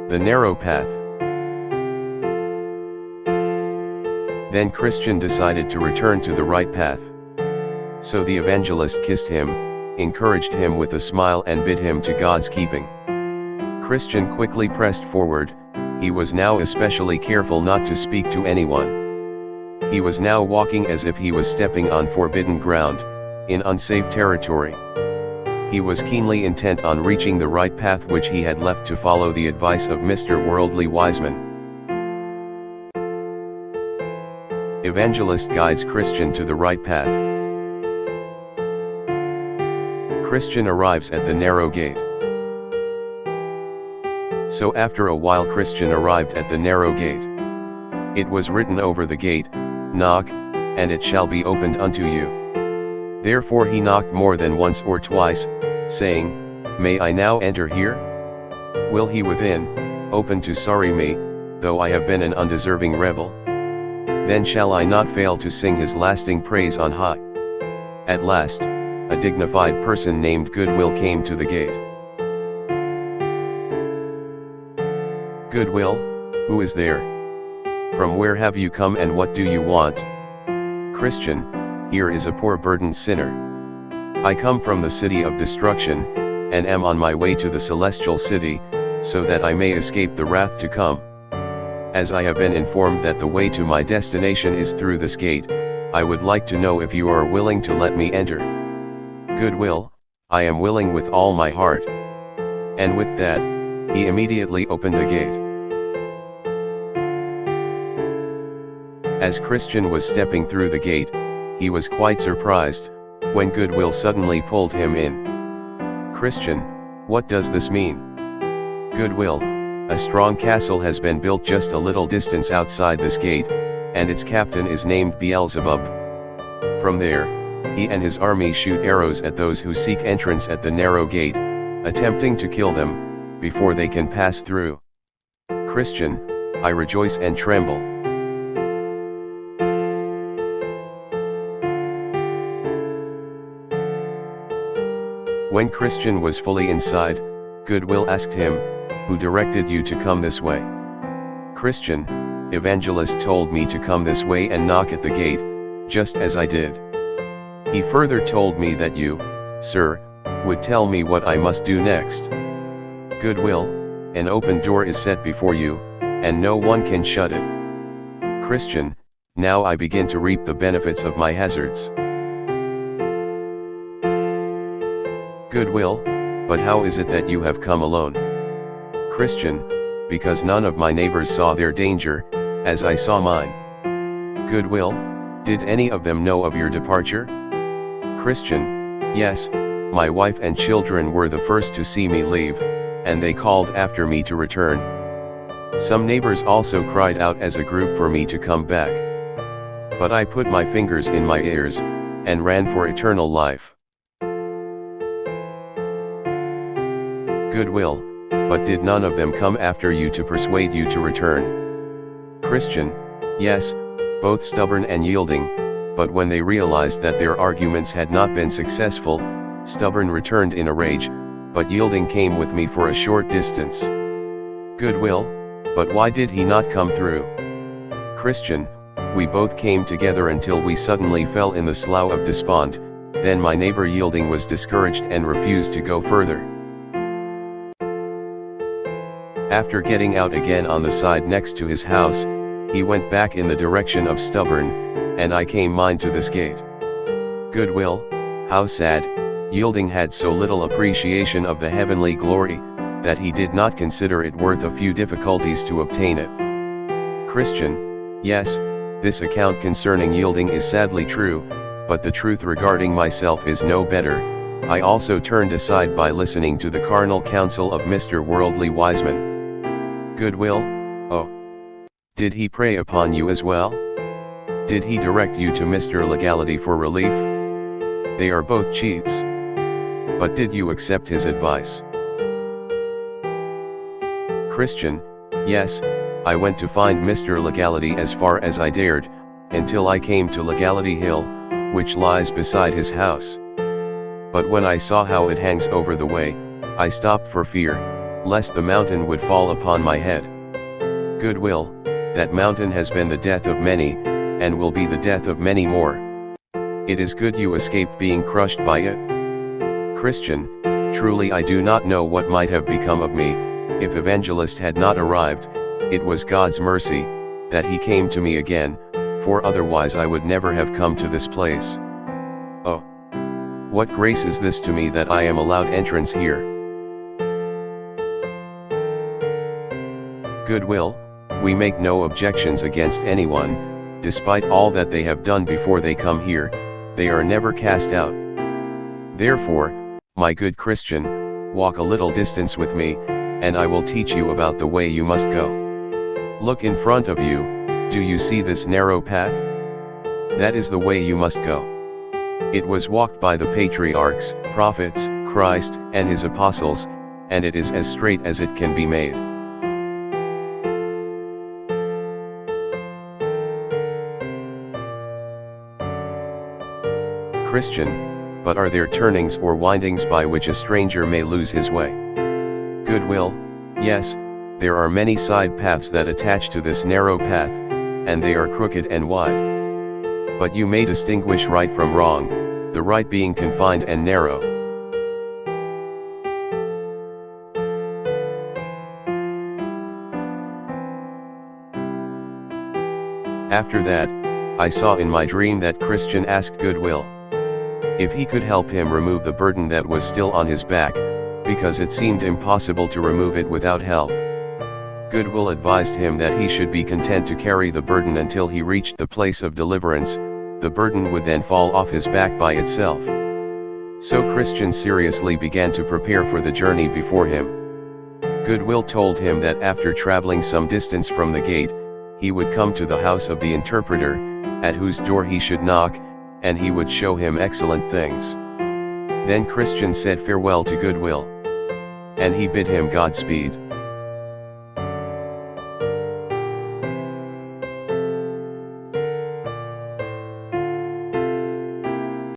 The narrow path. Then Christian decided to return to the right path. So the evangelist kissed him, encouraged him with a smile and bid him to God's keeping. Christian quickly pressed forward. He was now especially careful not to speak to anyone. He was now walking as if he was stepping on forbidden ground, in unsafe territory. He was keenly intent on reaching the right path which he had left to follow the advice of Mr. Worldly Wiseman. Evangelist guides Christian to the right path. Christian arrives at the narrow gate. So after a while Christian arrived at the narrow gate. It was written over the gate, "Knock, and it shall be opened unto you." Therefore he knocked more than once or twice, saying, "May I now enter here? Will he within open to sorry me, though I have been an undeserving rebel? Then shall I not fail to sing his lasting praise on high." At last, a dignified person named Goodwill came to the gate. "Goodwill, who is there? From where have you come and what do you want?" "Christian, here is a poor burdened sinner. I come from the city of destruction, and am on my way to the celestial city, so that I may escape the wrath to come. As I have been informed that the way to my destination is through this gate, I would like to know if you are willing to let me enter." "Goodwill, I am willing with all my heart." And with that, he immediately opened the gate. As Christian was stepping through the gate, he was quite surprised, when Goodwill suddenly pulled him in. "Christian, what does this mean?" "Goodwill, a strong castle has been built just a little distance outside this gate, and its captain is named Beelzebub. From there, he and his army shoot arrows at those who seek entrance at the narrow gate, attempting to kill them, before they can pass through. Christian, I rejoice and tremble." When Christian was fully inside, Goodwill asked him, "Who directed you to come this way?" "Christian, Evangelist told me to come this way and knock at the gate, just as I did. He further told me that you, sir, would tell me what I must do next." "Goodwill, an open door is set before you, and no one can shut it." "Christian, now I begin to reap the benefits of my hazards." "Goodwill, but how is it that you have come alone?" "Christian, because none of my neighbors saw their danger, as I saw mine." "Goodwill, did any of them know of your departure?" "Christian, yes, my wife and children were the first to see me leave, and they called after me to return. Some neighbors also cried out as a group for me to come back. But I put my fingers in my ears, and ran for eternal life." "Goodwill, but did none of them come after you to persuade you to return?" "Christian, yes, both stubborn and yielding, but when they realized that their arguments had not been successful, stubborn returned in a rage, but yielding came with me for a short distance." "Goodwill, but why did he not come through?" "Christian, we both came together until we suddenly fell in the slough of despond, then my neighbor yielding was discouraged and refused to go further. After getting out again on the side next to his house, he went back in the direction of stubborn, and I came mine to this gate." "Goodwill, how sad, yielding had so little appreciation of the heavenly glory, that he did not consider it worth a few difficulties to obtain it." "Christian, yes, this account concerning yielding is sadly true, but the truth regarding myself is no better. I also turned aside by listening to the carnal counsel of Mr. Worldly Wiseman." "Goodwill, oh, did he prey upon you as well? Did he direct you to Mr. Legality for relief? They are both cheats. But did you accept his advice?" "Christian, yes, I went to find Mr. Legality as far as I dared, until I came to Legality Hill, which lies beside his house. But when I saw how it hangs over the way, I stopped for fear, lest the mountain would fall upon my head. Goodwill, that mountain has been the death of many, and will be the death of many more. It is good you escaped being crushed by it. Christian, truly I do not know what might have become of me, if Evangelist had not arrived. It was God's mercy, that he came to me again, for otherwise I would never have come to this place. Oh! What grace is this to me that I am allowed entrance here. Goodwill, we make no objections against anyone, despite all that they have done before they come here, they are never cast out. Therefore, my good Christian, walk a little distance with me, and I will teach you about the way you must go. Look in front of you, do you see this narrow path? That is the way you must go. It was walked by the patriarchs, prophets, Christ, and his apostles, and it is as straight as it can be made. Christian, but are there turnings or windings by which a stranger may lose his way? Goodwill, yes, there are many side paths that attach to this narrow path, and they are crooked and wide. But you may distinguish right from wrong, the right being confined and narrow. After that, I saw in my dream that Christian asked Goodwill if he could help him remove the burden that was still on his back, because it seemed impossible to remove it without help. Goodwill advised him that he should be content to carry the burden until he reached the place of deliverance, the burden would then fall off his back by itself. So Christian seriously began to prepare for the journey before him. Goodwill told him that after traveling some distance from the gate, he would come to the house of the interpreter, at whose door he should knock, and he would show him excellent things. Then Christian said farewell to Goodwill, and he bid him Godspeed.